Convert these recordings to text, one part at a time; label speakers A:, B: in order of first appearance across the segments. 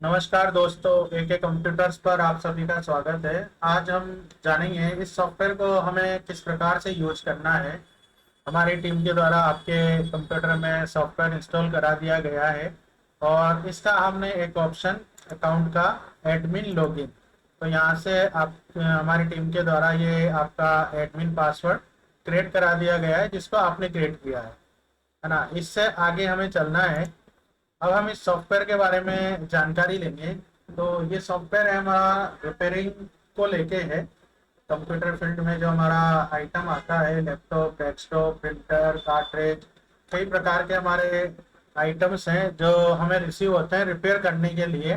A: नमस्कार दोस्तों, एके कंप्यूटर्स पर आप सभी का स्वागत है। आज हम जानेंगे इस सॉफ्टवेयर को हमें किस प्रकार से यूज करना है। हमारी टीम के द्वारा आपके कंप्यूटर में सॉफ्टवेयर इंस्टॉल करा दिया गया है और इसका हमने एक ऑप्शन अकाउंट का एडमिन लॉगिन, तो यहाँ से आप हमारी टीम के द्वारा ये आपका एडमिन पासवर्ड क्रिएट करा दिया गया है जिसको आपने क्रिएट किया है ना। इससे आगे हमें चलना है। अब हम इस सॉफ्टवेयर के बारे में जानकारी लेंगे। तो ये सॉफ्टवेयर है हमारा रिपेयरिंग को लेके है। कंप्यूटर फील्ड में जो हमारा आइटम आता है, लैपटॉप, डेस्कटॉप, प्रिंटर, कार्ट्रिज, कई प्रकार के हमारे आइटम्स हैं जो हमें रिसीव होते हैं रिपेयर करने के लिए।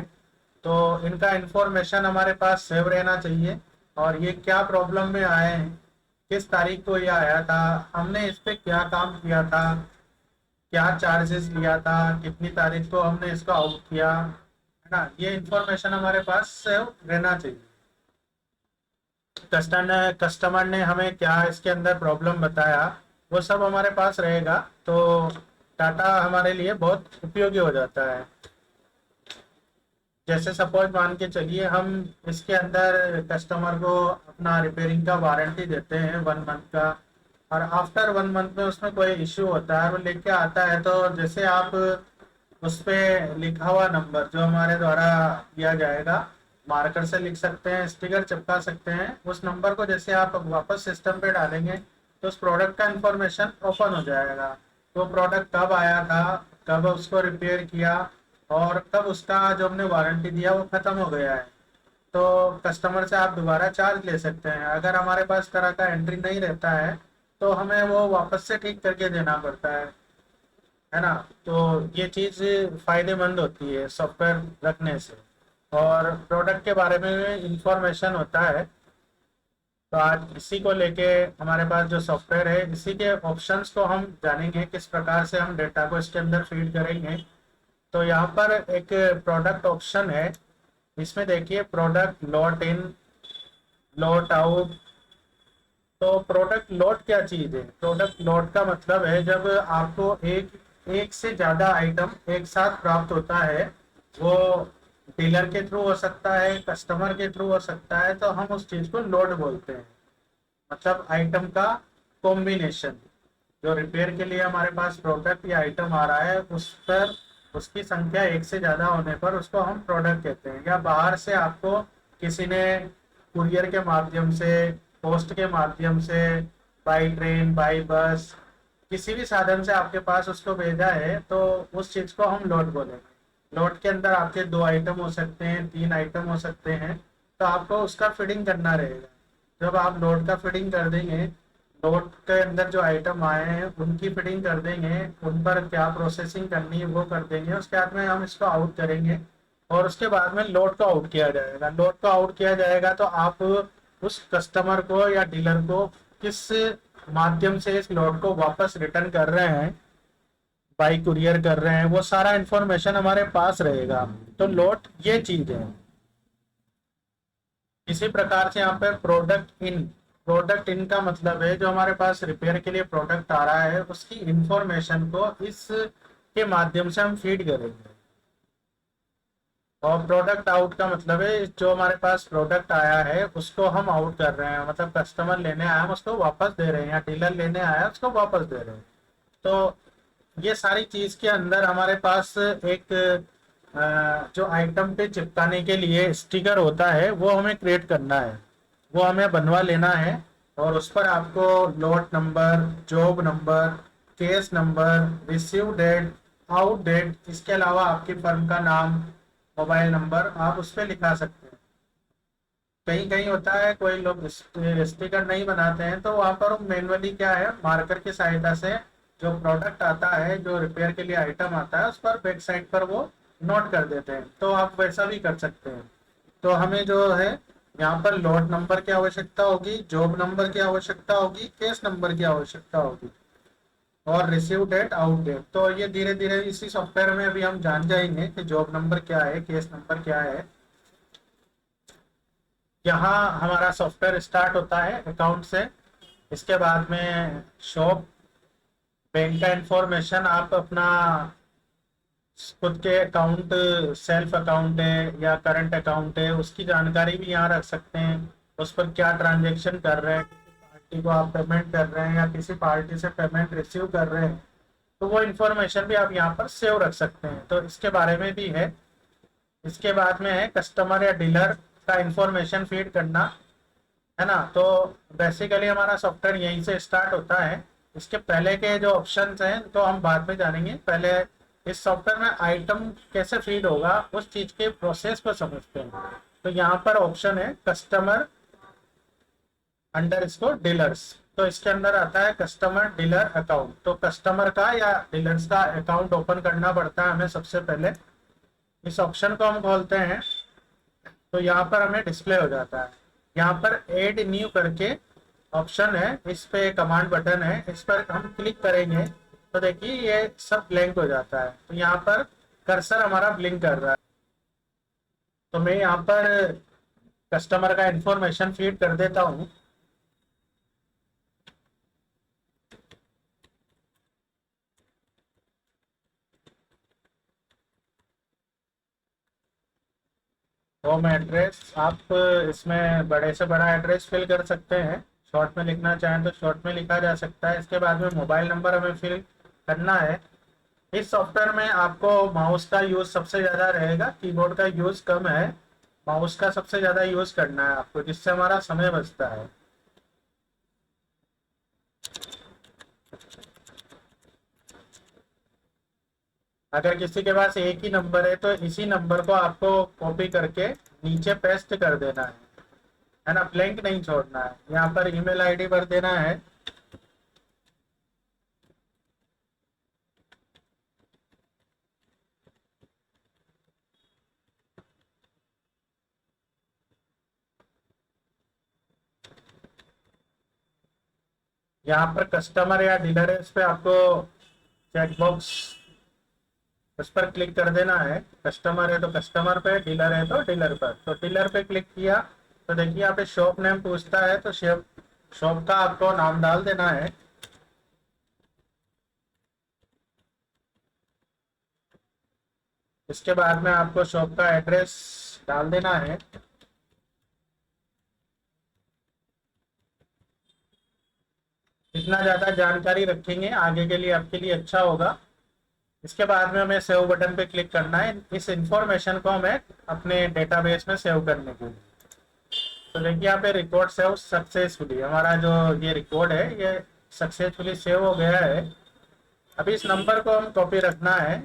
A: तो इनका इंफॉर्मेशन हमारे पास सेव रहना चाहिए और ये क्या प्रॉब्लम में आए हैं, किस तारीख को ये आया था, हमने इस पे क्या काम किया था, क्या चार्जेस लिया था, कितनी तारीख को हमने इसको आउट किया, है ना। ये इंफॉर्मेशन हमारे पास सेव रहना चाहिए। कस्टमर ने हमें क्या इसके अंदर प्रॉब्लम बताया, वो सब हमारे पास रहेगा। तो डाटा हमारे लिए बहुत उपयोगी हो जाता है। जैसे सपोज मान के चलिए हम इसके अंदर कस्टमर को अपना रिपेयरिंग का वारंटी देते हैं 1 मंथ का, और आफ्टर 1 मंथ में उसमें कोई इश्यू होता है वो लेके आता है। तो जैसे आप उस पे लिखा हुआ नंबर जो हमारे द्वारा दिया जाएगा, मार्कर से लिख सकते हैं, स्टिकर चिपका सकते हैं, उस नंबर को जैसे आप वापस सिस्टम पे डालेंगे तो उस प्रोडक्ट का इंफॉर्मेशन ओपन हो जाएगा। तो प्रोडक्ट कब आया था, कब उसको रिपेयर किया और कब उसका जो हमने वारंटी दिया वो खत्म हो गया है। तो कस्टमर से आप दोबारा चार्ज ले सकते हैं। अगर हमारे पास इस तरह का एंट्री नहीं रहता है तो हमें वो वापस से ठीक करके देना पड़ता है ना। तो ये चीज़ फायदेमंद होती है सॉफ्टवेयर रखने से। और प्रोडक्ट के बारे में इंफॉर्मेशन होता है। तो आज इसी को लेके हमारे पास जो सॉफ्टवेयर है, इसी के ऑप्शंस को हम जानेंगे, किस प्रकार से हम डेटा को इसके अंदर फीड करेंगे। तो यहाँ पर एक प्रोडक्ट ऑप्शन है, इसमें देखिए product lot in, lot out. तो प्रोडक्ट लॉट क्या चीज है? प्रोडक्ट लॉट का मतलब है जब आपको एक एक से ज्यादा आइटम एक साथ प्राप्त होता है। वो डीलर के थ्रू हो सकता है, कस्टमर के थ्रू हो सकता है, तो हम उस चीज को लोड बोलते हैं। मतलब आइटम का कॉम्बिनेशन। जो रिपेयर के लिए हमारे पास प्रोडक्ट या आइटम आ रहा है उस पर उसकी संख्या एक से ज्यादा होने पर उसको हम प्रोडक्ट कहते हैं। या बाहर से आपको किसी ने कुरियर के माध्यम से, पोस्ट के माध्यम से, बाई ट्रेन, बाई बस, किसी भी साधन से आपके पास उसको भेजा है तो उस चीज को हम लोड बोलेंगे। लोड के अंदर आपके 2 आइटम हो सकते हैं, 3 आइटम हो सकते हैं, तो आपको उसका फिटिंग करना रहेगा। जब आप लोड का फिटिंग कर देंगे, लोड के अंदर जो आइटम आए हैं उनकी फिटिंग कर देंगे, उन पर क्या प्रोसेसिंग करनी है वो कर देंगे, उसके बाद में हम इसको आउट करेंगे और उसके बाद में लोड को आउट किया जाएगा। लोड को आउट किया जाएगा तो आप उस कस्टमर को या डीलर को किस माध्यम से इस लोड को वापस रिटर्न कर रहे हैं, बाई कुरियर कर रहे हैं, वो सारा इंफॉर्मेशन हमारे पास रहेगा। तो लोड ये चीज है। इसी प्रकार से यहाँ पे प्रोडक्ट इन का मतलब है जो हमारे पास रिपेयर के लिए प्रोडक्ट आ रहा है उसकी इंफॉर्मेशन को इस के माध्यम से हम फीड करेंगे। और प्रोडक्ट आउट का मतलब है जो हमारे पास प्रोडक्ट आया है उसको हम आउट कर रहे हैं। मतलब कस्टमर लेने आया हम उसको वापस दे रहे हैं, या डीलर लेने आया उसको वापस दे रहे हैं। तो ये सारी चीज के अंदर हमारे पास एक जो आइटम पे चिपकाने के लिए स्टिकर होता है वो हमें क्रिएट करना है, वो हमें बनवा लेना है। और उस पर आपको load number, job number, case number, receive date, out date, इसके अलावा आपकी फर्म का नाम, मोबाइल नंबर आप उस पर लिखा सकते हैं। कहीं कहीं होता है कोई लोग स्टिकर नहीं बनाते हैं तो वहां पर मैनुअली क्या है, मार्कर की सहायता से जो प्रोडक्ट आता है, जो रिपेयर के लिए आइटम आता है, उस पर बैक साइड पर वो नोट कर देते हैं। तो आप वैसा भी कर सकते हैं। तो हमें जो है यहाँ पर लोड नंबर की आवश्यकता होगी, जॉब नंबर की आवश्यकता होगी, केस नंबर की आवश्यकता होगी और रिसीव डेट, आउट डेट। तो ये धीरे धीरे इसी सॉफ्टवेयर में अभी हम जान जाएंगे कि जॉब नंबर क्या है, केस नंबर क्या है। यहाँ हमारा सॉफ्टवेयर स्टार्ट होता है अकाउंट से। इसके बाद में शॉप, बैंक का इंफॉर्मेशन आप अपना खुद के अकाउंट, सेल्फ अकाउंट है या करंट अकाउंट है, उसकी जानकारी भी यहाँ रख सकते हैं। उस पर क्या ट्रांजेक्शन कर रहे हैं, किसी पार्टी को आप पेमेंट कर रहे हैं या किसी पार्टी से पेमेंट रिसीव कर रहे हैं, तो वो इन्फॉर्मेशन भी आप यहाँ पर सेव रख सकते हैं। तो इसके बारे में भी है। इसके बाद में है कस्टमर या डीलर का इंफॉर्मेशन फीड करना, है ना। तो बेसिकली हमारा सॉफ्टवेयर यहीं से स्टार्ट होता है। इसके पहले के जो ऑप्शंस हैं तो हम बाद में जानेंगे। पहले इस सॉफ्टवेयर में आइटम कैसे फीड होगा उस चीज के प्रोसेस को समझते हैं। तो यहाँ पर ऑप्शन है कस्टमर अंडर इसको डीलर्स। तो इसके अंदर आता है कस्टमर डीलर अकाउंट। तो कस्टमर का या डीलर्स का अकाउंट ओपन करना पड़ता है हमें सबसे पहले। इस ऑप्शन को हम खोलते हैं तो यहाँ पर हमें डिस्प्ले हो जाता है। यहाँ पर एड न्यू करके ऑप्शन है, इस पे कमांड बटन है, इस पर हम क्लिक करेंगे तो देखिए ये सब ब्लैंक हो जाता है। तो यहाँ पर कर्सर हमारा ब्लिंक कर रहा है। तो मैं यहाँ पर कस्टमर का इंफॉर्मेशन फीड कर देता हूँ। होम एड्रेस आप इसमें बड़े से बड़ा एड्रेस फिल कर सकते हैं। शॉर्ट में लिखना चाहें तो शॉर्ट में लिखा जा सकता है। इसके बाद में मोबाइल नंबर हमें फिल करना है। इस सॉफ्टवेयर में आपको माउस का यूज सबसे ज़्यादा रहेगा, कीबोर्ड का यूज कम है। माउस का सबसे ज़्यादा यूज करना है आपको, जिससे हमारा समय बचता है। अगर किसी के पास एक ही नंबर है तो इसी नंबर को आपको कॉपी करके नीचे पेस्ट कर देना है ना। ब्लैंक नहीं छोड़ना है। यहाँ पर ईमेल आईडी भर देना है। यहाँ पर कस्टमर या डीलर है, इस पे आपको चेकबॉक्स, उस पर क्लिक कर देना है। कस्टमर है तो कस्टमर पे, डीलर है तो डीलर पर। तो डीलर पे क्लिक किया तो देखिए यहाँ पे शॉप नेम पूछता है, तो शॉप शॉप का आपको नाम डाल देना है। इसके बाद में आपको शॉप का एड्रेस डाल देना है। जितना ज़्यादा जानकारी रखेंगे आगे के लिए आपके लिए अच्छा होगा। इसके बाद में हमें सेव बटन पे क्लिक करना है इस इंफॉर्मेशन को हमें अपने डेटाबेस में सेव करने के लिए। तो देखिए यहाँ पे रिकॉर्ड सेव सक्सेसफुली, हमारा जो ये रिकॉर्ड है ये सक्सेसफुली सेव हो गया है। अभी इस नंबर को हम कॉपी रखना है।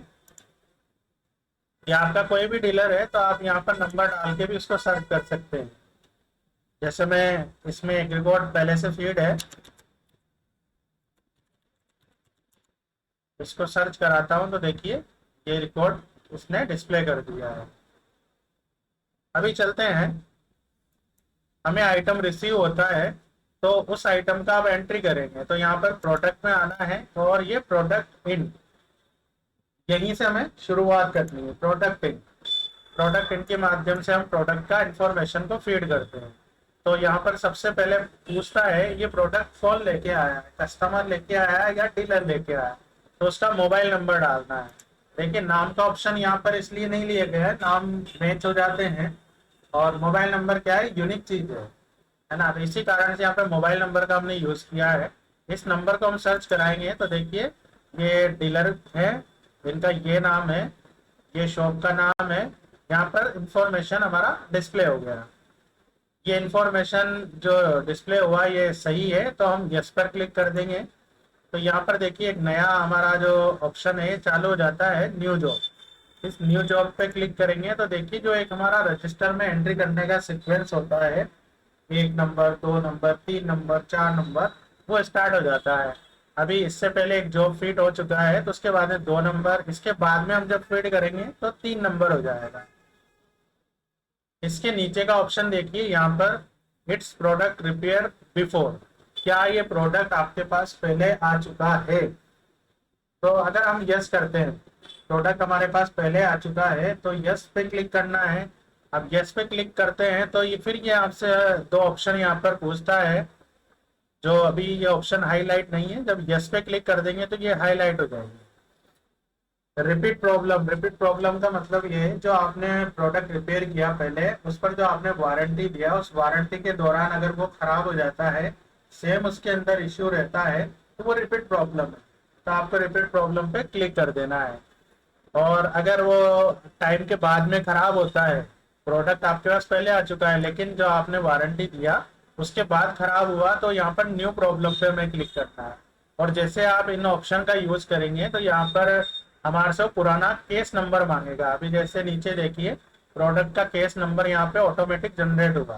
A: या आपका कोई भी डीलर है तो आप यहाँ पर नंबर डाल के भी उसको सर्च कर सकते हैं। जैसे मैं इसमें एक रिकॉर्ड पहले से फीड है, इसको सर्च कराता हूँ तो देखिए ये रिकॉर्ड उसने डिस्प्ले कर दिया है। अभी चलते हैं, हमें आइटम रिसीव होता है तो उस आइटम का आप एंट्री करेंगे। तो यहाँ पर प्रोडक्ट में आना है और ये प्रोडक्ट इन, यहीं से हमें शुरुआत करनी है। प्रोडक्ट इन के माध्यम से हम प्रोडक्ट का इंफॉर्मेशन को फीड करते हैं। तो यहाँ पर सबसे पहले पूछता है ये प्रोडक्ट कौन लेके आया है, कस्टमर लेके आया है या डीलर लेके आया है। तो उसका मोबाइल नंबर डालना है। देखिए नाम का ऑप्शन यहाँ पर इसलिए नहीं लिए गए हैं, नाम मैच हो जाते हैं और मोबाइल नंबर क्या है, यूनिक चीज है ना। तो इसी कारण से यहाँ पे मोबाइल नंबर का हमने यूज किया है। इस नंबर को हम सर्च कराएंगे तो देखिए ये डीलर है, इनका ये नाम है, ये शॉप का नाम है। यहाँ पर इंफॉर्मेशन हमारा डिस्प्ले हो गया। ये इंफॉर्मेशन जो डिस्प्ले हुआ ये सही है तो हम यस पर क्लिक कर देंगे। तो यहाँ पर देखिए एक नया हमारा जो ऑप्शन है चालू हो जाता है, न्यू जॉब। इस न्यू जॉब पे क्लिक करेंगे तो देखिए जो एक हमारा रजिस्टर में एंट्री करने का सीक्वेंस होता है, 1 नंबर, 2 नंबर, 3 नंबर, 4 नंबर, वो स्टार्ट हो जाता है। अभी इससे पहले एक जॉब फीड हो चुका है तो उसके बाद में 2 नंबर, इसके बाद में हम जब फीड करेंगे तो 3 नंबर हो जाएगा। इसके नीचे का ऑप्शन देखिए यहाँ पर इट्स प्रोडक्ट रिपेयर बिफोर, क्या ये प्रोडक्ट आपके पास पहले आ चुका है। तो अगर हम यस करते हैं, प्रोडक्ट हमारे पास पहले आ चुका है तो यस पे क्लिक करना है। अब यस पे क्लिक करते हैं तो ये फिर ये आपसे 2 ऑप्शन यहाँ पर पूछता है, जो अभी ये ऑप्शन हाईलाइट नहीं है। जब यस पे क्लिक कर देंगे तो ये हाईलाइट हो जाएगी। रिपीट प्रॉब्लम का मतलब ये है, जो आपने प्रोडक्ट रिपेयर किया पहले, उस पर जो आपने वारंटी दिया, उस वारंटी के दौरान अगर वो खराब हो जाता है, सेम उसके अंदर इश्यू रहता है, तो वो रिपीट प्रॉब्लम है। तो आपको रिपीट प्रॉब्लम पे क्लिक कर देना है। और अगर वो टाइम के बाद में खराब होता है, प्रोडक्ट आपके पास पहले आ चुका है लेकिन जो आपने वारंटी दिया उसके बाद खराब हुआ, तो यहाँ पर न्यू प्रॉब्लम पे हमें क्लिक करना है। और जैसे आप इन ऑप्शन का यूज करेंगे तो यहाँ पर हमारे से पुराना केस नंबर मांगेगा। अभी जैसे नीचे देखिए, प्रोडक्ट का केस नंबर यहाँ पे ऑटोमेटिक जनरेट हुआ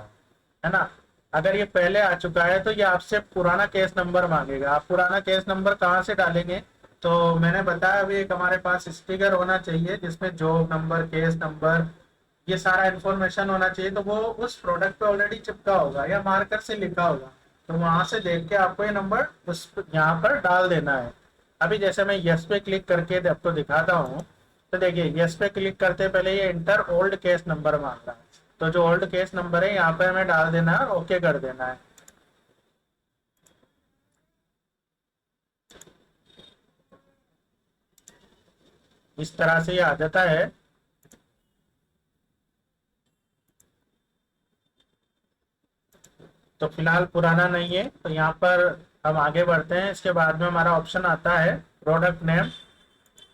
A: है ना। अगर ये पहले आ चुका है तो ये आपसे पुराना केस नंबर मांगेगा। आप पुराना केस नंबर कहाँ से डालेंगे, तो मैंने बताया अभी एक हमारे पास स्टिकर होना चाहिए जिसमें जॉब नंबर, केस नंबर, ये सारा इन्फॉर्मेशन होना चाहिए। तो वो उस प्रोडक्ट पे ऑलरेडी चिपका होगा या मार्कर से लिखा होगा, तो वहां से देख के आपको ये नंबर उस यहाँ पर डाल देना है। अभी जैसे मैं यस पे क्लिक करके आपको दिखाता हूँ, तो देखिए यस पे क्लिक करते पहले ये इंटर ओल्ड केस नंबर मांग रहा है। तो जो ओल्ड केस नंबर है यहाँ पे हमें डाल देना है और ओके कर देना है। इस तरह से ये आ जाता है। तो फिलहाल पुराना नहीं है, तो यहाँ पर हम आगे बढ़ते हैं। इसके बाद में हमारा ऑप्शन आता है प्रोडक्ट नेम।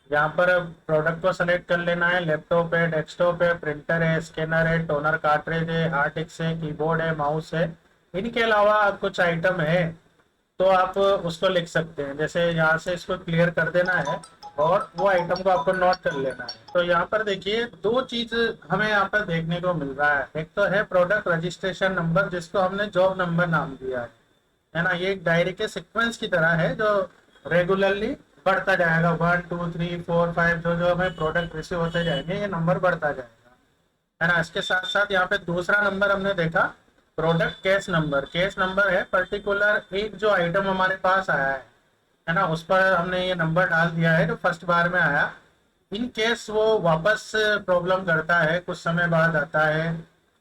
A: यहाँ पर प्रोडक्ट को सेलेक्ट कर लेना है। लैपटॉप है, डेस्कटॉप है, प्रिंटर है, स्कैनर है, टोनर कार्ट्रिज है, हार्ड डिस्क है, कीबोर्ड है, माउस है। इनके अलावा कुछ आइटम है तो आप उसको लिख सकते हैं। जैसे यहाँ से इसको क्लियर कर देना है और वो आइटम को आपको नोट कर लेना है। तो यहाँ पर देखिए दो चीज हमें यहाँ पर देखने को मिल रहा है। एक तो है प्रोडक्ट रजिस्ट्रेशन नंबर, जिसको हमने जॉब नंबर नाम दिया है ना। ये एक डायरी के सीक्वेंस की तरह है जो रेगुलरली बढ़ता जाएगा। 1 2 3 4 5, जो जो हमें प्रोडक्ट रिसीव होते जाएंगे ये नंबर बढ़ता जाएगा, है ना। इसके साथ साथ यहाँ पे दूसरा नंबर हमने देखा, product case number. Case number है पर्टिकुलर एक जो आइटम हमारे पास आया है ना, उस पर हमने ये नंबर डाल दिया है जो फर्स्ट बार में आया। इन केस वो वापस प्रॉब्लम करता है, कुछ समय बाद आता है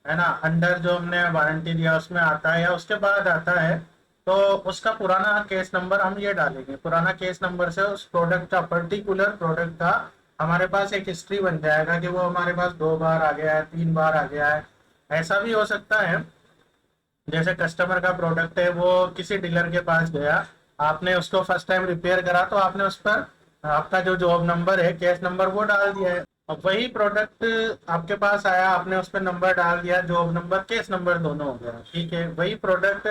A: ना, अंडर जो हमने वारंटी दिया उसमें आता है या उसके बाद आता है, तो उसका पुराना केस नंबर हम ये डालेंगे। पुराना केस नंबर से उस प्रोडक्ट का, पर्टिकुलर प्रोडक्ट का हमारे पास एक हिस्ट्री बन जाएगा कि वो हमारे पास 2 बार आ गया है, 3 बार आ गया है। ऐसा भी हो सकता है जैसे कस्टमर का प्रोडक्ट है, वो किसी डीलर के पास गया, आपने उसको फर्स्ट टाइम रिपेयर करा तो आपने उस पर आपका जो जॉब नंबर है, केस नंबर, वो डाल दिया है। अब वही प्रोडक्ट आपके पास आया, आपने उस पर नंबर डाल दिया, जॉब नंबर केस नंबर दोनों हो गया, ठीक है। वही प्रोडक्ट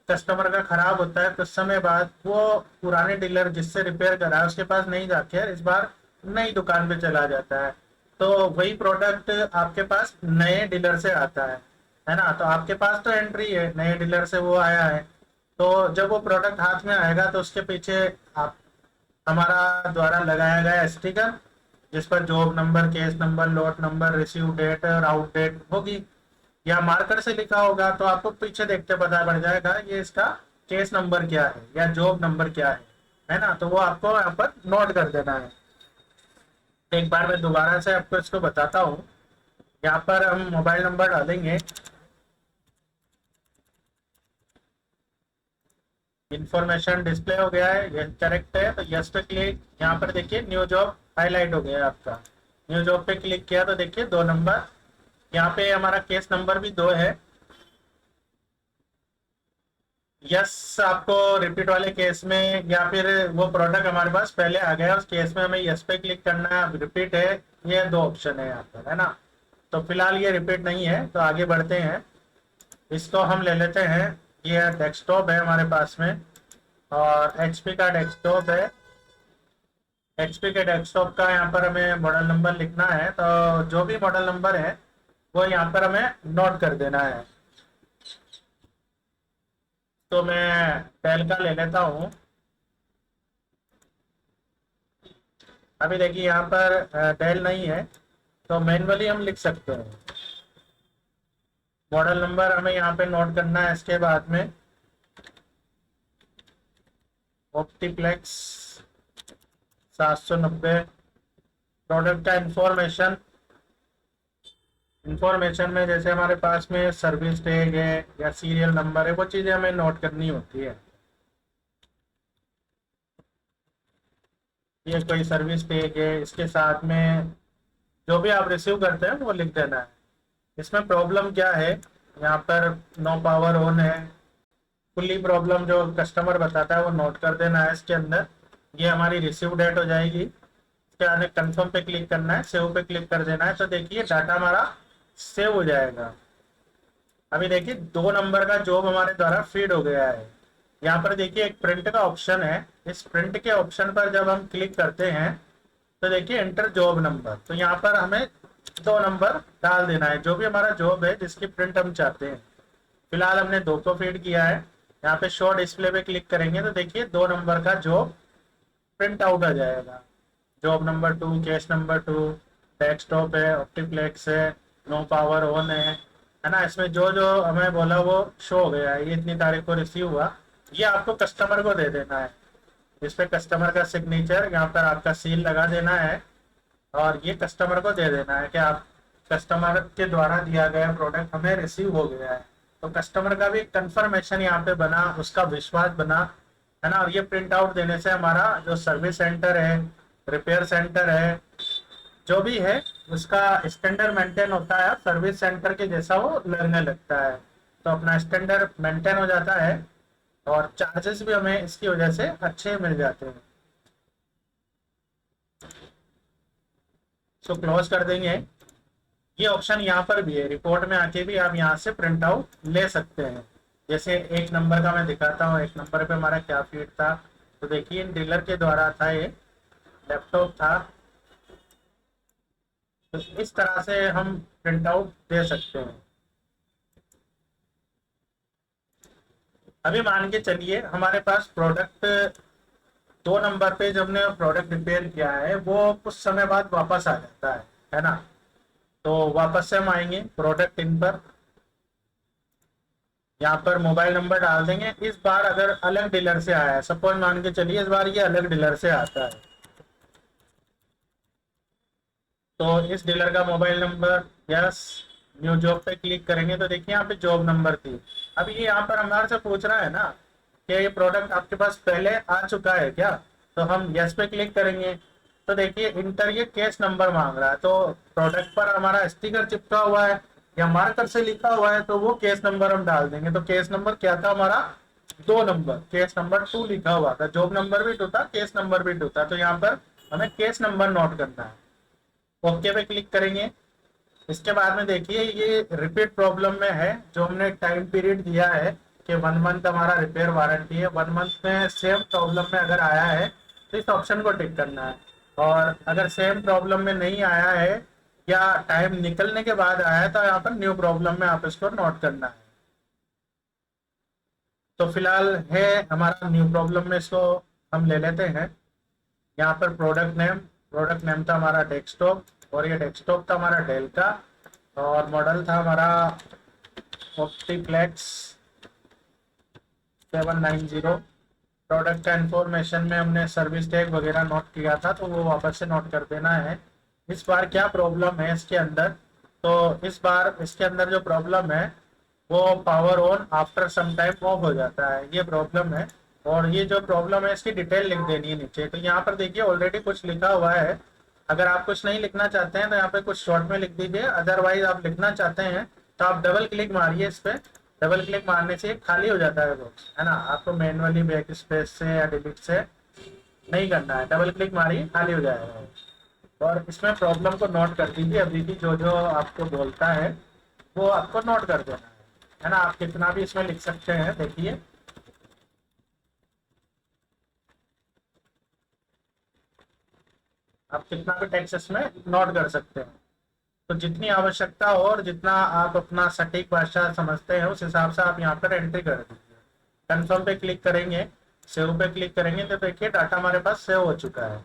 A: कस्टमर का खराब होता है, कुछ समय बाद वो पुराने डीलर जिससे रिपेयर करा है उसके पास नहीं जाके इस बार नई दुकान पे चला जाता है। तो वही प्रोडक्ट आपके पास नए डीलर से आता है ना। तो आपके पास तो एंट्री है, नए डीलर से वो आया है। तो जब वो प्रोडक्ट हाथ में आएगा तो उसके पीछे आप हमारा द्वारा लगाया गया स्टिकर, जिस पर job number, case number, lot number, receive date और आउट डेट होगी, या मार्कर से लिखा होगा, तो आपको पीछे देखते पता पड़ जाएगा ये इसका केस नंबर क्या है या जॉब नंबर क्या है ना। तो वो आपको यहाँ पर नोट कर देना है। एक बार मैं दोबारा से आपको इसको बताता हूँ। यहाँ पर हम मोबाइल नंबर डालेंगे, इंफॉर्मेशन डिस्प्ले हो गया है, ये करेक्ट है तो यस पे क्लिक। यहाँ पर देखिए न्यू जॉब हाईलाइट हो गया है आपका। न्यू जॉब पे क्लिक किया तो देखिए 2 नंबर, यहाँ पे हमारा केस नंबर भी 2 है। यस, आपको रिपीट वाले केस में या फिर वो प्रोडक्ट हमारे पास पहले आ गया उस केस में हमें यस पे क्लिक करना है। अब रिपीट है, ये 2 ऑप्शन है यहाँ पर, है ना। तो फिलहाल ये रिपीट नहीं है, तो आगे बढ़ते हैं। इसको हम ले लेते हैं, ये डेस्कटॉप है हमारे पास में और एचपी का डेस्कटॉप है। एचपी के डेस्कटॉप का यहाँ पर हमें मॉडल नंबर लिखना है, तो जो भी मॉडल नंबर है वो यहाँ पर हमें नोट कर देना है। तो मैं डेल का ले लेता हूँ। अभी देखिए यहाँ पर डेल नहीं है, तो मैनुअली हम लिख सकते हैं। मॉडल नंबर हमें यहाँ पे नोट करना है। इसके बाद में ऑप्टीप्लेक्स 790, प्रोडक्ट का इंफॉर्मेशन। इंफॉर्मेशन में जैसे हमारे पास में सर्विस टैग है या सीरियल नंबर है, वो चीज़ें हमें नोट करनी होती है। ये कोई सर्विस पेज है, इसके साथ में जो भी आप रिसीव करते हैं वो लिख देना है। इसमें प्रॉब्लम क्या है, यहाँ पर नो पावर ऑन है, फुल्ली प्रॉब्लम जो कस्टमर बताता है वो नोट कर देना है इसके अंदर। ये हमारी रिसीव डेट हो जाएगी। इसके आगे कंफर्म पे क्लिक करना है, सेव पे क्लिक कर देना है, तो देखिए डाटा हमारा सेव हो जाएगा। अभी देखिए 2 नंबर का जॉब हमारे द्वारा फीड हो गया है। यहाँ पर देखिए एक प्रिंट का ऑप्शन है, इस प्रिंट के ऑप्शन पर जब हम क्लिक करते हैं तो देखिए एंटर जॉब नंबर, तो यहाँ पर हमें 2 नंबर डाल देना है जो भी हमारा जॉब है जिसकी प्रिंट हम चाहते हैं। फिलहाल हमने 2 को फीड किया है। यहाँ पे शो डिस्प्ले पे क्लिक करेंगे तो देखिए 2 नंबर का जॉब प्रिंट आउट आ जाएगा। Job number 2, case number 2, desktop है, ऑप्टीप्लेक्स है, नो पावर ऑन है ना। इसमें जो जो हमें बोला वो शो हो गया है, ये इतनी तारीख को रिसीव हुआ। ये आपको कस्टमर को दे देना है, इस पे कस्टमर का सिग्नेचर, यहाँ पर आपका सील लगा देना है और ये कस्टमर को दे देना है कि आप कस्टमर के द्वारा दिया गया प्रोडक्ट हमें रिसीव हो गया है। तो कस्टमर का भी कंफर्मेशन यहाँ पे बना, उसका विश्वास बना, है ना। और ये प्रिंट आउट देने से हमारा जो सर्विस सेंटर है, रिपेयर सेंटर है, जो भी है उसका स्टैंडर्ड मेंटेन होता है, सर्विस सेंटर के जैसा वो लगने लगता है। तो अपना स्टैंडर्ड मेंटेन हो जाता है और चार्जेस भी हमें इसकी वजह से अच्छे मिल जाते हैं। सो क्लोज कर देंगे। ये ऑप्शन यहाँ पर भी है, रिपोर्ट में आके भी आप यहाँ से प्रिंट आउट ले सकते हैं। जैसे 1 नंबर का मैं दिखाता हूँ, 1 नंबर पे हमारा क्या फीड था। तो देखिए डीलर के द्वारा था, ये लैपटॉप था। तो इस तरह से हम प्रिंट आउट दे सकते हैं। अभी मान के चलिए हमारे पास प्रोडक्ट 2 नंबर पे जब हमने प्रोडक्ट रिपेयर किया है वो कुछ समय बाद वापस आ जाता है ना। तो वापस से हम आएंगे प्रोडक्ट इन पर, यहाँ पर मोबाइल नंबर डाल देंगे। इस बार अगर अलग डीलर से आया है, सपोज मान के चलिए इस बार ये अलग डीलर से आता है, तो इस डीलर का mobile number, yes, new job पे क्लिक करेंगे तो देखिए यहाँ पे जॉब नंबर थी। अब ये यहाँ पर हमारे से पूछ रहा है ना कि ये प्रोडक्ट आपके पास पहले आ चुका है क्या, तो हम यस पे क्लिक करेंगे तो देखिए इंटर ये केस नंबर मांग रहा है। तो प्रोडक्ट पर हमारा स्टिकर चिपका हुआ है या मार्कर से लिखा हुआ है तो वो केस नंबर हम डाल देंगे। तो केस नंबर क्या था हमारा, 2 नंबर, केस नंबर 2 लिखा हुआ था, जॉब नंबर भी 2 था, केस नंबर भी 2 था। तो यहाँ पर हमें केस नंबर नोट करना है, ओके पे क्लिक करेंगे। इसके बाद में देखिए ये रिपीट प्रॉब्लम में है, जो हमने टाइम पीरियड दिया है कि 1 मंथ हमारा रिपेयर वारंटी है, 1 मंथ में सेम प्रॉब्लम में अगर आया है तो इस ऑप्शन को टिक करना है। और अगर सेम प्रॉब्लम में नहीं आया है या टाइम निकलने के बाद आया है तो यहाँ पर न्यू प्रॉब्लम में आप इसको नोट करना है। तो फिलहाल है हमारा न्यू प्रॉब्लम में, इसको हम ले लेते हैं। यहाँ पर प्रोडक्ट नेम था हमारा डेस्कटॉप, और ये डेस्कटॉप था हमारा डेल का, और मॉडल था हमारा ऑप्टीप्लेक्स 790। प्रोडक्ट का इंफॉर्मेशन में हमने सर्विस टैग वगैरह नोट किया था तो वो वापस से नोट कर देना है। इस बार क्या प्रॉब्लम है इसके अंदर, तो इस बार इसके अंदर जो प्रॉब्लम है वो power on after some time off हो जाता है, ये प्रॉब्लम है। और ये जो प्रॉब्लम है इसकी डिटेल लिख देनी है नीचे। तो यहाँ पर देखिए ऑलरेडी कुछ लिखा हुआ है, अगर आप कुछ नहीं लिखना चाहते हैं तो यहाँ पे कुछ शॉर्ट में लिख दीजिए, अदरवाइज आप लिखना चाहते हैं तो आप डबल क्लिक मारिए इस पे। डबल क्लिक मारने से खाली हो जाता है बॉक्स, है ना। आपको मैनुअली बैक स्पेस से या डिलीट से नहीं करना है, डबल क्लिक मारिए खाली हो जाएगा। और इसमें प्रॉब्लम को नोट कर दीजिए, अभी भी जो जो आपको बोलता है वो आपको नोट कर देना है ना। आप कितना भी इसमें लिख सकते हैं, देखिए आप कितना भी टेक्स्ट इसमें नोट कर सकते हैं। तो जितनी आवश्यकता हो और जितना आप अपना सटीक भाषा समझते हैं उस हिसाब से आप यहाँ पर एंट्री कर दीजिए। कंफर्म पे क्लिक करेंगे, सेव पे क्लिक करेंगे तो देखिए डाटा हमारे पास सेव हो चुका है।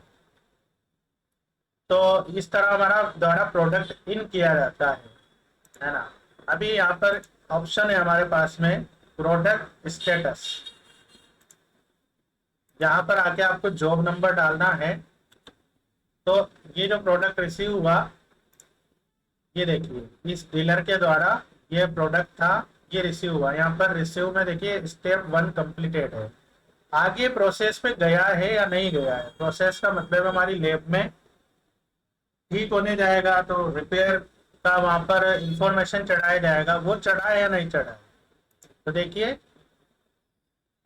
A: तो इस तरह हमारा द्वारा प्रोडक्ट इन किया जाता है ना। अभी यहाँ पर ऑप्शन है हमारे पास में प्रोडक्ट स्टेटस, यहाँ पर आके आपको जॉब नंबर डालना है। तो ये जो प्रोडक्ट रिसीव हुआ, ये देखिए इस डीलर के द्वारा ये प्रोडक्ट था, ये रिसीव हुआ। यहाँ पर रिसीव में देखिए स्टेप 1 कंप्लीटेड है, आगे प्रोसेस पे गया है या नहीं गया है। प्रोसेस का मतलब हमारी लैब में ठीक होने जाएगा तो रिपेयर का वहां पर इंफॉर्मेशन चढ़ाया जाएगा, वो चढ़ा है या नहीं चढ़ा है। तो देखिए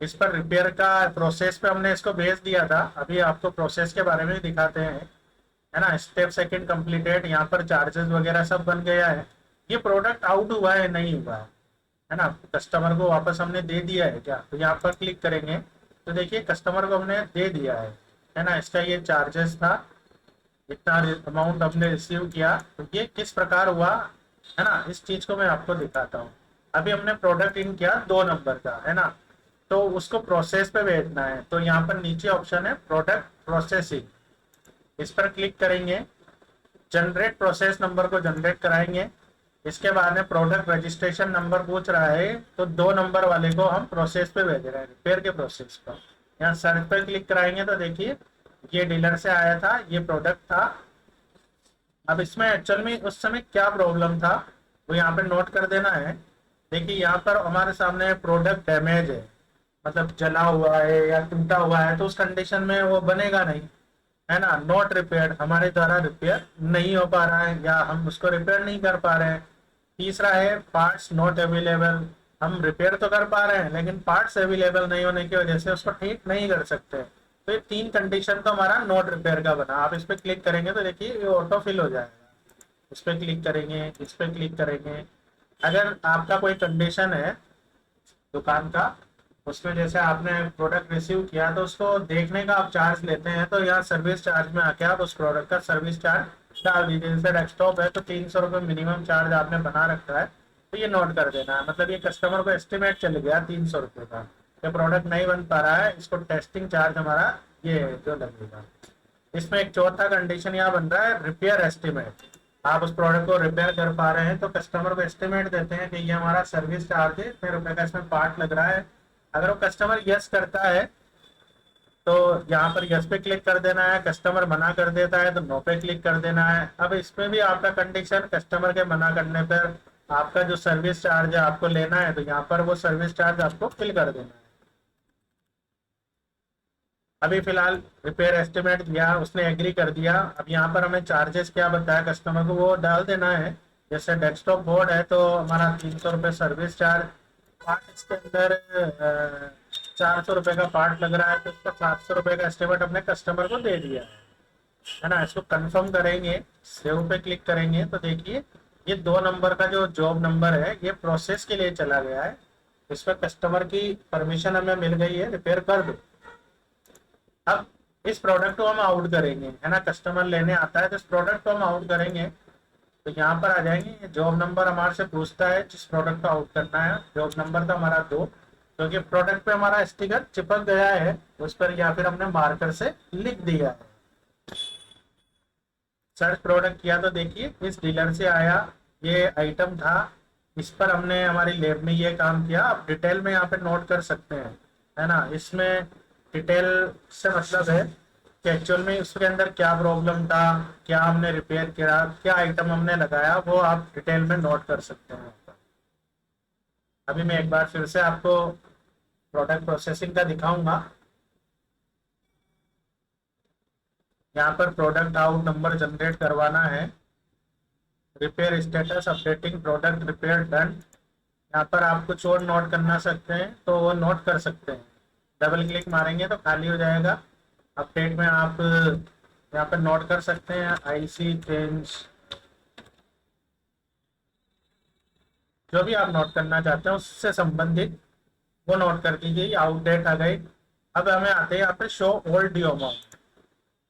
A: इस पर रिपेयर का प्रोसेस पे हमने इसको भेज दिया था। अभी आपको प्रोसेस के बारे में दिखाते हैं, है ना। स्टेप सेकंड कंप्लीटेड, यहाँ पर चार्जेस वगैरह सब बन गया है। ये प्रोडक्ट आउट हुआ है नहीं हुआ है ना। कस्टमर को वापस हमने दे दिया है क्या, तो यहाँ पर क्लिक करेंगे तो देखिए कस्टमर को हमने दे दिया है ना। इसका ये चार्जेस था, इतना अमाउंट हमने रिसीव किया। तो ये किस प्रकार हुआ है ना, इस चीज को मैं आपको दिखाता हूँ। अभी हमने प्रोडक्ट इन किया 2 नंबर का, है ना। तो उसको प्रोसेस पे भेजना है, तो यहाँ पर नीचे ऑप्शन है प्रोडक्ट प्रोसेसिंग, इस पर क्लिक करेंगे। जनरेट प्रोसेस नंबर को जनरेट कराएंगे। इसके बाद में प्रोडक्ट रजिस्ट्रेशन नंबर पूछ रहा है, तो 2 नंबर वाले को हम प्रोसेस पे भेज रहे हैं, रिपेयर के प्रोसेस पर। यहाँ सर्च पर क्लिक कराएंगे तो देखिए ये डीलर से आया था, ये प्रोडक्ट था। अब इसमें एक्चुअल में उस समय क्या प्रॉब्लम था वो यहाँ पे नोट कर देना है। देखिए यहाँ पर हमारे सामने प्रोडक्ट डैमेज है, मतलब जला हुआ है या टूटा हुआ है, तो उस कंडीशन में वो बनेगा नहीं, है ना। नॉट रिपेयर, हमारे द्वारा रिपेयर नहीं हो पा रहा है या हम उसको रिपेयर नहीं कर पा रहे हैं। तीसरा है पार्ट्स नॉट अवेलेबल, हम रिपेयर तो कर पा रहे हैं लेकिन पार्ट्स अवेलेबल नहीं होने की वजह से उसको ठीक नहीं कर सकते। तो ये 3 कंडीशन तो हमारा नॉट रिपेयर का बना। आप इस पर क्लिक करेंगे तो देखिए ये ऑटो फिल हो जाएगा। इस पर क्लिक करेंगे, इस पर क्लिक करेंगे। अगर आपका कोई कंडीशन है दुकान का, उसमें जैसे आपने प्रोडक्ट रिसीव किया तो उसको देखने का आप चार्ज लेते हैं, तो यहाँ सर्विस चार्ज में आके आप उस प्रोडक्ट का सर्विस चार्ज डाल दीजिए। जैसे डेस्कटॉप है तो 300 रुपये मिनिमम चार्ज आपने बना रखा है, तो ये नोट कर देना है। मतलब ये कस्टमर को एस्टिमेट चल गया 300 रुपये का, ये प्रोडक्ट नहीं बन पा रहा है, इसको टेस्टिंग चार्ज हमारा ये जो लगेगा। इसमें एक चौथा कंडीशन यहाँ बन रहा है रिपेयर एस्टिमेट। आप उस प्रोडक्ट को रिपेयर कर पा रहे हैं तो कस्टमर को एस्टिमेट देते हैं कि ये हमारा सर्विस चार्ज है, ₹इतने का इसमें पार्ट लग रहा है। अगर वो कस्टमर यस करता है तो यहाँ पर यस पे क्लिक कर देना है, कस्टमर मना कर देता है तो नो पे क्लिक कर देना है। अब इसमें भी आपका कंडीशन, कस्टमर के मना करने पर आपका जो सर्विस चार्ज है आपको लेना है, तो यहाँ पर वो सर्विस चार्ज आपको फिल कर देना है। अभी फिलहाल रिपेयर एस्टिमेट दिया, उसने एग्री कर दिया। अब यहाँ पर हमें चार्जेस क्या बताया कस्टमर को वो डाल देना है। जैसे डेस्कटॉप बोर्ड है तो हमारा 300 रुपये सर्विस चार्ज, पार्ट इसके अंदर 400 रुपये का पार्ट लग रहा है, तो उसका 700 रुपये का एस्टिमेट अपने कस्टमर को दे दिया है ना। इसको कंफर्म करेंगे, सेव पे क्लिक करेंगे तो देखिए ये 2 नंबर का जो जॉब नंबर है ये प्रोसेस के लिए चला गया है। इस पर कस्टमर की परमिशन हमें मिल गई है, रिपेयर कर दो। अब इस प्रोडक्ट को हम आउट करेंगे, है ना। कस्टमर लेने आता है तो इस प्रोडक्ट को हम आउट करेंगे, तो यहाँ पर आ जाएंगे। जॉब नंबर हमारे से पूछता है जिस प्रोडक्ट को आउट करना है। जॉब नंबर था हमारा 2, क्योंकि प्रोडक्ट पे हमारा स्टिकर चिपक गया है उस पर, या फिर हमने मार्कर से लिख दिया है। सर्च प्रोडक्ट किया तो देखिए इस डीलर से आया, ये आइटम था, इस पर हमने हमारी लैब में ये काम किया। आप डिटेल में यहाँ पे नोट कर सकते हैं, है ना। इसमें डिटेल से मतलब है कि एक्चुअल में उसके अंदर क्या प्रॉब्लम था, क्या हमने रिपेयर किया, क्या आइटम हमने लगाया, वो आप डिटेल में नोट कर सकते हैं। अभी मैं एक बार फिर से आपको प्रोडक्ट प्रोसेसिंग का दिखाऊंगा। यहाँ पर प्रोडक्ट आउट नंबर जनरेट करवाना है, repair status updating product repair done. यहाँ पर आप कुछ और नोट करना सकते हैं तो वो नोट कर सकते हैं। डबल क्लिक मारेंगे तो खाली हो जाएगा। अपडेट में आप यहाँ पर नोट कर सकते हैं आईसी चेंज, जो भी आप नोट करना चाहते हैं उससे संबंधित वो नोट कर दीजिए। आउटडेट आ गई। अब हमें आते हैं यहाँ पे शो ओल्ड ड्यू अमाउंट।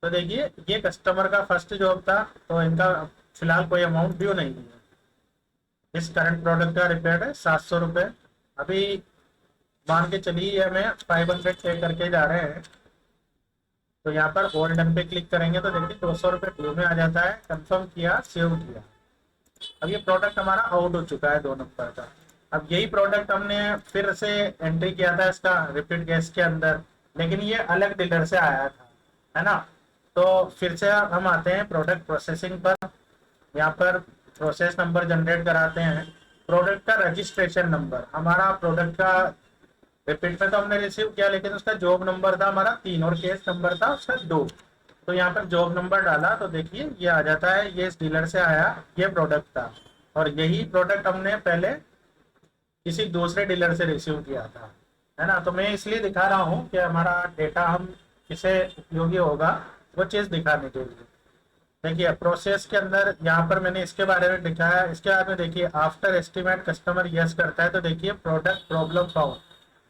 A: तो देखिए ये कस्टमर का फर्स्ट जॉब था तो इनका फिलहाल कोई अमाउंट ड्यू नहीं है। इस करंट प्रोडक्ट का रिपेयर है 700 रुपये। अभी मान के चलिए हमें 500 पे करके जा रहे हैं, तो यहाँ पर ऑल डन पे क्लिक करेंगे तो देखिए 200 रुपये ड्यू में आ जाता है। कंफर्म किया, सेव किया। अब ये प्रोडक्ट हमारा आउट हो चुका है 2 नंबर का। अब यही प्रोडक्ट हमने फिर से एंट्री किया था इसका रिपीट गैस के अंदर, लेकिन ये अलग डीलर से आया था, है ना। तो फिर से हम आते हैं प्रोडक्ट प्रोसेसिंग पर। यहाँ पर प्रोसेस नंबर जनरेट कराते हैं। प्रोडक्ट का रजिस्ट्रेशन नंबर, हमारा प्रोडक्ट का रिपीट में तो हमने रिसीव किया, लेकिन उसका जॉब नंबर था हमारा 3 और केस नंबर था उसका 2। तो यहाँ पर जॉब नंबर डाला तो देखिए ये आ जाता है, ये इस डीलर से आया, ये प्रोडक्ट था, और यही प्रोडक्ट हमने पहले किसी दूसरे डीलर से रिसीव किया था, है ना। तो मैं इसलिए दिखा रहा हूँ कि हमारा डेटा हम किसे उपयोगी होगा वो चीज़ दिखाने के लिए। देखिए प्रोसेस के अंदर यहाँ पर मैंने इसके बारे में लिखा है। इसके बाद में देखिए आफ्टर एस्टिमेट कस्टमर यस करता है तो देखिए प्रोडक्ट प्रॉब्लम फाउंड।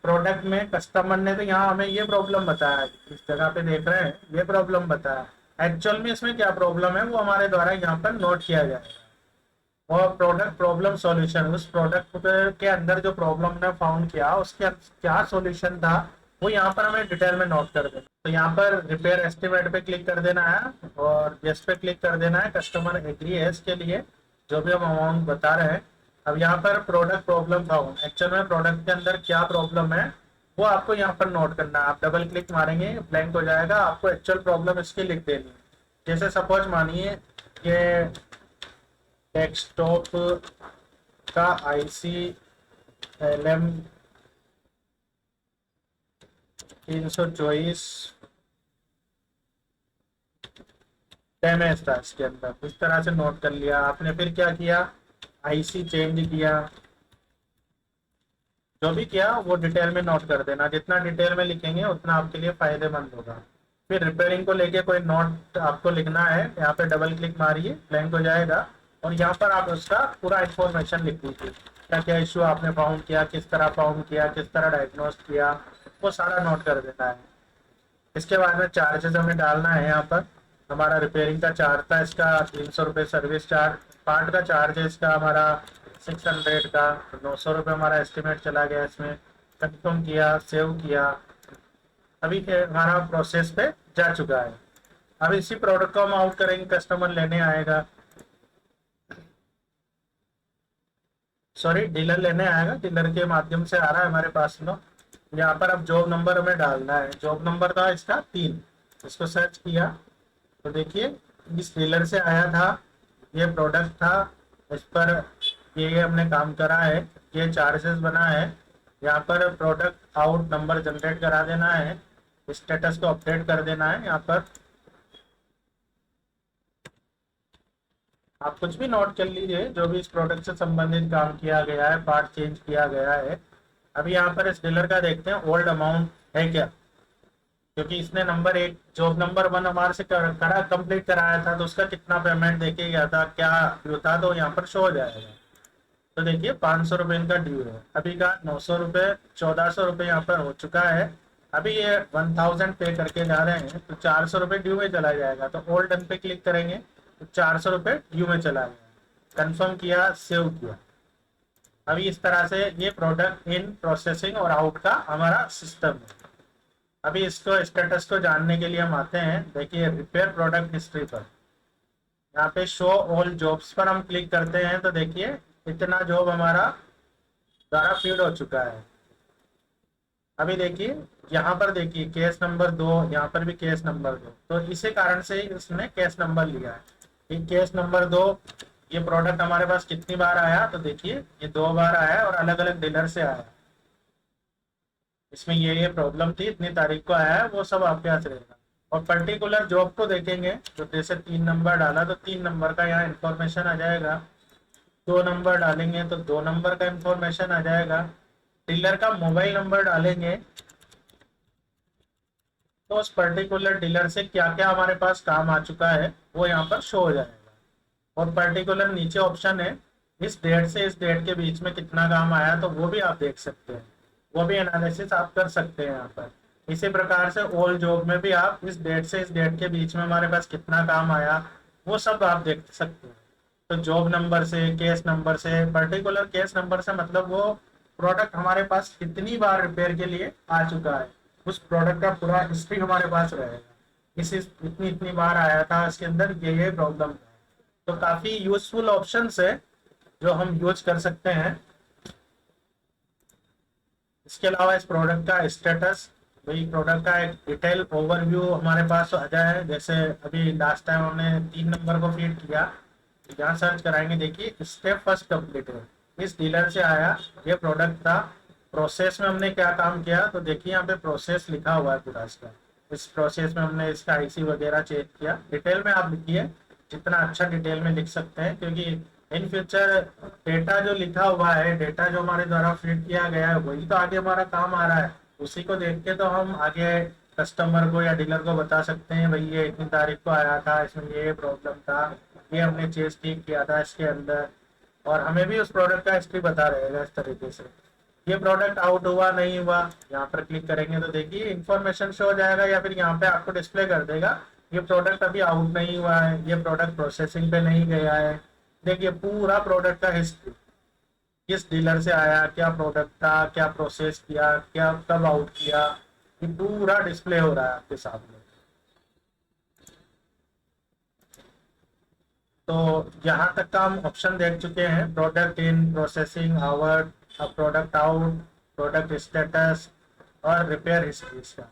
A: प्रोडक्ट में कस्टमर ने तो यहाँ हमें ये प्रॉब्लम बताया, इस जगह पे देख रहे हैं ये प्रॉब्लम बताया। एक्चुअल में इसमें क्या प्रॉब्लम है वो हमारे द्वारा यहाँ पर नोट किया जाएगा। और प्रोडक्ट प्रॉब्लम सॉल्यूशन, उस प्रोडक्ट के अंदर जो प्रॉब्लम ने फाउंड किया उसके क्या सॉल्यूशन था वो यहाँ पर हमें डिटेल में नोट कर देना। तो यहाँ पर रिपेयर एस्टिमेट पे क्लिक कर देना है और यस पे क्लिक कर देना है। कस्टमर एग्री है इसके लिए जो भी हम अमाउंट बता रहे हैं। अब यहाँ पर प्रोडक्ट प्रॉब्लम फाउंड, एक्चुअल में प्रोडक्ट के अंदर क्या प्रॉब्लम है वो आपको यहाँ पर नोट करना है। आप डबल क्लिक मारेंगे ब्लैंक हो जाएगा, आपको एक्चुअल प्रॉब्लम इसकी लिख देनी है। जैसे सपोज मानिए कि डेस्कटॉप का आईसी LM 324 डैमेज था इसके अंदर, इस तरह से नोट कर लिया आपने। फिर क्या किया, आईसी चेंज किया, जो भी किया वो डिटेल में नोट कर देना। जितना डिटेल में लिखेंगे उतना आपके लिए फायदेमंद होगा। फिर रिपेयरिंग को लेके कोई नोट आपको लिखना है, यहाँ पे डबल क्लिक मारिए ब्लैंक हो जाएगा और यहाँ पर आप उसका पूरा इंफॉर्मेशन लिख दीजिए। क्या क्या इश्यू आपने फाउंड किया, किस तरह फाउंड किया, किस तरह डायग्नोज किया, वो सारा नोट कर देना है। इसके बाद में चार्जेस हमें डालना है। यहाँ पर हमारा रिपेयरिंग का चार्ज था इसका 300 रुपये, सर्विस चार्ज, पार्ट का चार्ज है इसका हमारा 600 का, 900 रुपये हमारा एस्टिमेट चला गया इसमें। कंफर्म किया, सेव किया, अभी हमारा प्रोसेस पे जा चुका है। अब इसी प्रोडक्ट को हम आउट करेंगे, कस्टमर लेने आएगा, सॉरी डीलर लेने आएगा, डीलर के माध्यम से आ रहा है हमारे पास में। यहाँ पर अब जॉब नंबर हमें डालना है। जॉब नंबर था इसका 3, इसको सर्च किया तो देखिए इस डीलर से आया था, ये प्रोडक्ट था, इस पर ये हमने काम करा है, ये चार्जेस बना है। यहाँ पर प्रोडक्ट आउट नंबर जनरेट करा देना है, स्टेटस को अपडेट कर देना है। यहाँ पर आप कुछ भी नोट कर लीजिए जो भी इस प्रोडक्ट से संबंधित काम किया गया है, पार्ट चेंज किया गया है। अभी यहाँ पर इस डीलर का देखते हैं ओल्ड अमाउंट है क्या, क्योंकि इसने नंबर 1 जॉब नंबर 1 हमारे से करा कंप्लीट कराया था तो उसका कितना पेमेंट देके गया था, क्या ड्यू था, तो यहाँ पर शो हो जाएगा। तो देखिए 500 रुपये इनका ड्यू है, अभी का 900 रुपये, 1400 रुपये यहाँ पर हो चुका है। अभी ये 1000 पे करके जा रहे हैं तो 400 रुपये ड्यू में चला जाएगा। तो ओल्ड डन पे क्लिक करेंगे तो 400 रुपये ड्यू में चला गया। कंफर्म किया, सेव किया। अभी इस तरह से ये प्रोडक्ट इन प्रोसेसिंग और आउट का हमारा सिस्टम है। अभी इसको स्टेटस को जानने के लिए हम आते हैं, देखिए रिपेयर प्रोडक्ट हिस्ट्री पर, यहाँ पे शो ऑल जॉब्स पर हम क्लिक करते हैं तो देखिए इतना जॉब हमारा द्वारा फीड हो चुका है। अभी देखिए यहाँ पर देखिए केस नंबर 2, यहाँ पर भी केस नंबर 2, तो इसी कारण से इसने केस नंबर लिया है। ये केस नंबर 2, ये प्रोडक्ट हमारे पास कितनी बार आया तो देखिए ये 2 बार आया और अलग अलग डीलर से आया। इसमें ये प्रॉब्लम थी, इतनी तारीख को आया है, वो सब आपके पास रहेगा। और पर्टिकुलर जॉब को देखेंगे तो जैसे 3 नंबर डाला तो 3 नंबर का यहाँ इंफॉर्मेशन आ जाएगा। 2 नंबर डालेंगे तो 2 नंबर का इंफॉर्मेशन आ जाएगा। डीलर का मोबाइल नंबर डालेंगे तो उस पर्टिकुलर डीलर से क्या क्या हमारे पास काम आ चुका है वो यहाँ पर शो हो जाएगा। और पर्टिकुलर नीचे ऑप्शन है इस डेट से इस डेट के बीच में कितना काम आया, तो वो भी आप देख सकते हैं, वो भी एनालिसिस आप कर सकते हैं यहाँ पर। इसी प्रकार से ऑल जॉब में भी आप इस डेट से इस डेट के बीच में हमारे पास कितना काम आया वो सब आप देख सकते हैं। तो जॉब नंबर से, केस नंबर से, पर्टिकुलर केस नंबर से मतलब वो प्रोडक्ट हमारे पास कितनी बार रिपेयर के लिए आ चुका है, उस प्रोडक्ट का पूरा हिस्ट्री हमारे पास रहेगा। इतनी इतनी बार आया था, इसके अंदर ये प्रॉब्लम है। तो काफी यूजफुल ऑप्शन है जो हम यूज कर सकते हैं। इसके अलावा इस प्रोडक्ट का स्टेटस, वही प्रोडक्ट का एक डिटेल ओवरव्यू हमारे पास आ जाए। जैसे अभी लास्ट टाइम हमने 3 नंबर को फीड किया, यहाँ सर्च कराएंगे, देखिए स्टेप फर्स्ट कंप्लीट है, इस डीलर से आया, ये प्रोडक्ट था, प्रोसेस में हमने क्या काम किया, तो देखिए यहाँ पे प्रोसेस लिखा हुआ है पूरा इसका। इस प्रोसेस में हमने इसका आईसी वगैरह चेक किया। डिटेल में आप लिखिए, जितना अच्छा डिटेल में लिख सकते हैं, क्योंकि इन फ्यूचर डेटा जो लिखा हुआ है, डेटा जो हमारे द्वारा फीड किया गया है, वही तो आगे हमारा काम आ रहा है। उसी को देख के तो हम आगे कस्टमर को या डीलर को बता सकते हैं, भाई ये इतनी तारीख को आया था, इसमें ये प्रॉब्लम था, ये हमने चीज ठीक किया था इसके अंदर, और हमें भी उस प्रोडक्ट का हिस्ट्री बता रहेगा इस तरीके से। ये प्रोडक्ट आउट हुआ नहीं हुआ, यहाँ पर क्लिक करेंगे तो देखिए इन्फॉर्मेशन शो हो जाएगा, या फिर यहाँ पे आपको डिस्प्ले कर देगा ये प्रोडक्ट अभी आउट नहीं हुआ है, ये प्रोडक्ट प्रोसेसिंग पे नहीं गया है। देखिए पूरा प्रोडक्ट का हिस्ट्री, किस डीलर से आया, क्या प्रोडक्ट था, क्या प्रोसेस किया, क्या कब आउट किया, ये पूरा डिस्प्ले हो रहा है आपके सामने। तो यहाँ तक का हम ऑप्शन देख चुके हैं, product in, processing hour, product out, product status और रिपेयर हिस्ट्री का।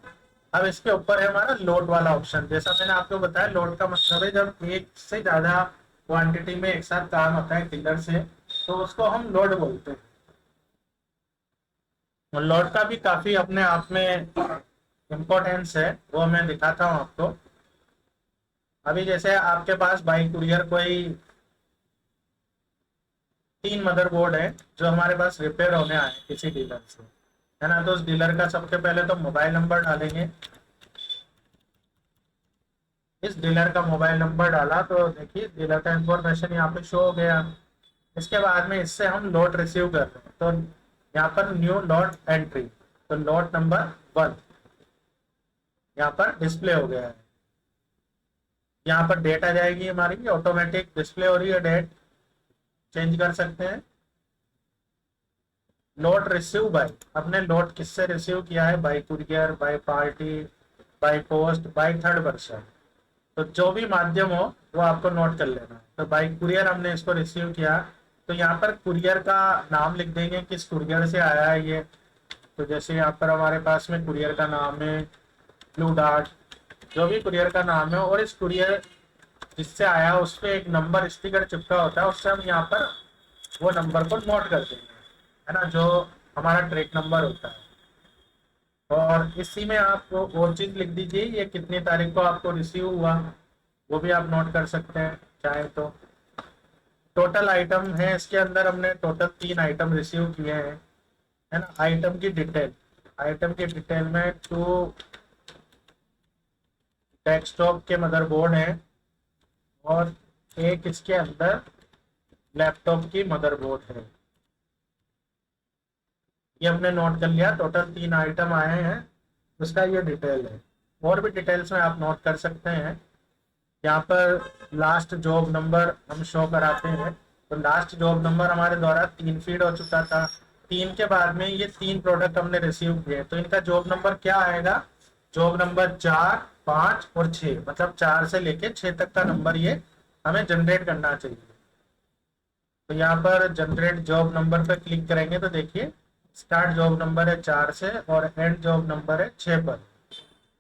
A: अब इसके ऊपर है हमारा लोड वाला ऑप्शन। जैसा मैंने आपको बताया, लोड का मतलब है जब एक से ज्यादा क्वांटिटी में एक साथ काम होता है डीलर से, तो उसको हम लोड बोलते हैं। और लोड का भी काफी अपने आप में इम्पोर्टेंस है, वो मैं दिखाता हूँ आपको। अभी जैसे आपके पास बाई कुरियर कोई 3 मदरबोर्ड है जो हमारे पास रिपेयर होने आए किसी डीलर से, है ना। तो उस डीलर का सबसे पहले तो मोबाइल नंबर डालेंगे। इस डीलर का मोबाइल नंबर डाला तो देखिए डीलर का इंफॉर्मेशन यहाँ पे शो हो गया। इसके बाद में इससे हम लॉट रिसीव कर रहे हैं, तो यहाँ पर न्यू लॉट एंट्री, तो लॉट नंबर 1 यहाँ पर डिस्प्ले हो गया है। यहाँ पर डेट आ जाएगी हमारी, ऑटोमेटिक डिस्प्ले हो रही है डेट, चेंज कर सकते हैं। लॉट रिसीव बाय, अपने लॉट किससे रिसीव किया है, by courier, by party, by post, by third person, तो जो भी माध्यम हो वो आपको नोट कर लेना है। तो बाय कुरियर हमने इसको रिसीव किया, तो यहाँ पर कुरियर का नाम लिख देंगे, किस कुरियर से आया है ये। तो जैसे यहाँ पर हमारे पास में कुरियर का नाम है ब्लू डार्ट, जो भी कुरियर का नाम है, और इस कुरियर जिससे आया उस पर एक नंबर स्टिकर चिपका होता है, उससे हम यहाँ पर वो नंबर को नोट कर देंगे, है ना, जो हमारा ट्रैक नंबर होता है। और इसी में आप और चीज लिख दीजिए, ये कितनी तारीख को आपको रिसीव हुआ, वो भी आप नोट कर सकते हैं चाहे तो। टोटल आइटम है इसके अंदर, हमने टोटल 3 आइटम रिसीव किए हैं, है ना। आइटम की डिटेल, आइटम की डिटेल में 2 डेस्कटॉप के मदरबोर्ड हैं और एक इसके अंदर लैपटॉप की मदरबोर्ड है। ये हमने नोट कर लिया, टोटल 3 आइटम आए हैं, उसका ये डिटेल है। और भी डिटेल्स में आप नोट कर सकते हैं। यहाँ पर लास्ट जॉब नंबर हम शो कराते हैं, तो लास्ट जॉब नंबर हमारे द्वारा 3 फीड हो चुका था। 3 के बाद में ये 3 प्रोडक्ट हमने रिसीव किए, तो इनका जॉब नंबर क्या आएगा, जॉब नंबर 4, 5 और 6, मतलब 4 से लेके 6 तक का नंबर ये हमें जनरेट करना चाहिए। तो यहाँ पर जनरेट जॉब नंबर पर क्लिक करेंगे तो देखिए स्टार्ट जॉब नंबर है 4 से और एंड जॉब नंबर है 6 पर,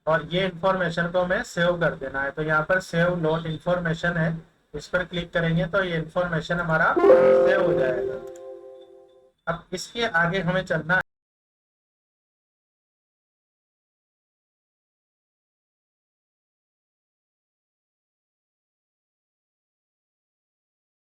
A: और ये इंफॉर्मेशन को हमें सेव कर देना है। तो यहाँ पर सेव लॉट इंफॉर्मेशन है, इस पर क्लिक करेंगे तो ये इंफॉर्मेशन हमारा सेव हो जाएगा। अब इसके आगे हमें चलना